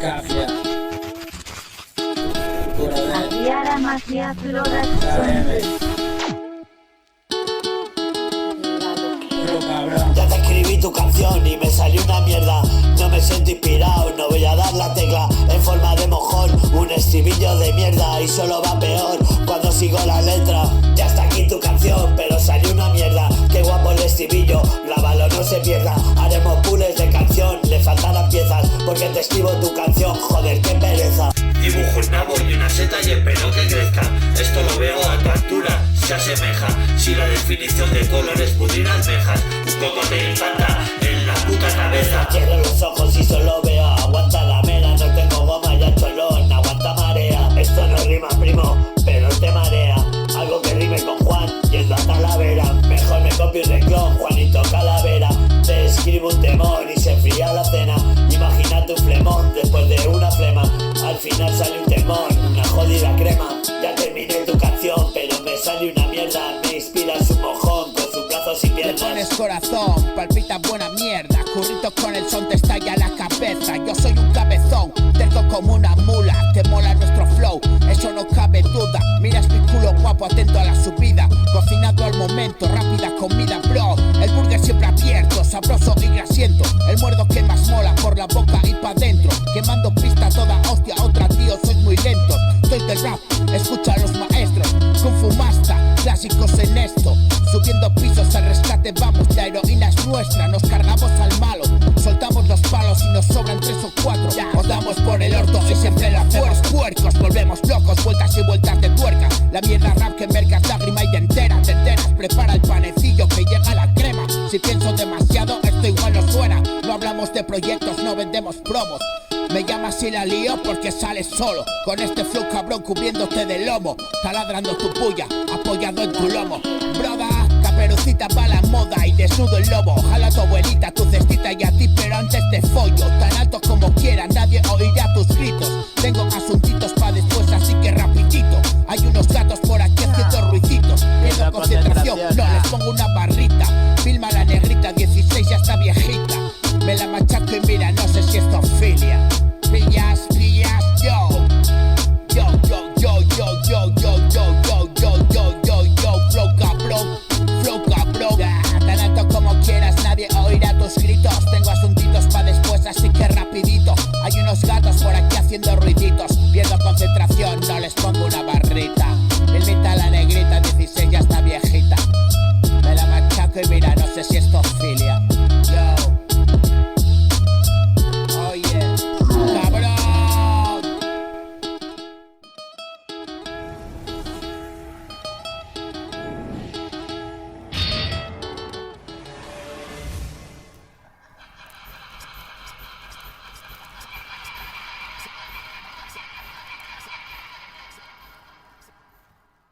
Cafia. Agiara magia floración. Ya te escribí tu canción y me salió una mierda. No me siento inspirado, no voy a dar la tecla en forma de mojón. Un estribillo de mierda y solo va peor cuando sigo la letra. Ya está aquí tu canción, pero salió una mierda. Qué guapo el estribillo, grábalo, no se pierda. Haremos pools de canción, le faltarán piezas porque te escribo tu canción, joder, qué pereza. Dibujo un nabo y una seta y espero que crezca. Esto lo veo a tu altura, se asemeja. Si la definición de color es pudrir almejas, un poco te impacta en la puta cabeza. Cierro los ojos y solo veo aguanta la mela. No tengo goma y cholón, aguanta marea. Esto no rima, primo, pero te marea. Algo que rime con Juan yendo a Talavera. Mejor me copio un renglón, Juanito Calavera. Te escribo un temor y se enfría la cena. Imagina tu flemón después de una flema. Al final sale un temor, una jodida crema. Ya terminé tu canción, pero me sale una mierda. Me inspiras un mojón con sus brazos y piernas. Le pones corazón, palpita buena mierda. Curritos con el son te estalla la cabeza. Yo soy un cabezón, terco como una mula. Te mola nuestro flow, eso no cabe duda. Miras mi culo guapo, atento a la subida. Cocinado al momento, rápida comida, bro. El burger siempre abierto, sabroso y grasiento. El muerdo que más mola por la boca y pa' dentro. Quemando pista toda hostia, otra tío, soy muy lento. Soy del rap, escucha a los maestros. Kung Fu Master, clásicos en esto. Subiendo pisos al rescate, vamos, la heroína es nuestra. Nos cargamos al malo, soltamos los palos y nos sobran 3 o 4. Os damos por el orto y siempre lo hacemos puercos. Volvemos locos, vueltas y vueltas de tuerca. La mierda rap que mercas lágrima y te enteras. Prepara el panecillo que llega la crema. Si pienso demasiado, esto igual no suena. No hablamos de proyectos, no vendemos promos. Me llamas y la lío porque sales solo. Con este flow cabrón cubriéndote de lomo. Taladrando tu puya, apoyado en tu lomo. Broda, caperucita pa' la moda y desnudo el lobo. Ojalá tu abuelita, tu cestita y a ti, pero antes te follo. Tan alto como quiera, nadie oirá tus gritos. Tengo asuntitos pa' después, así que rapidito. Hay unos gatos por aquí haciendo ruiditos. Pierdo concentración, no les pongo una barrita. Filma la negrita, 16 ya está viejita. Me la machaco y mira, no sé si esto filia. Pillas, yo. Yo, flow cabrón. Tan alto como quieras, nadie oirá tus gritos. Tengo asuntitos pa' después, así que rapidito. Hay unos gatos por aquí haciendo ruiditos. Pierdo concentración, no les pongo una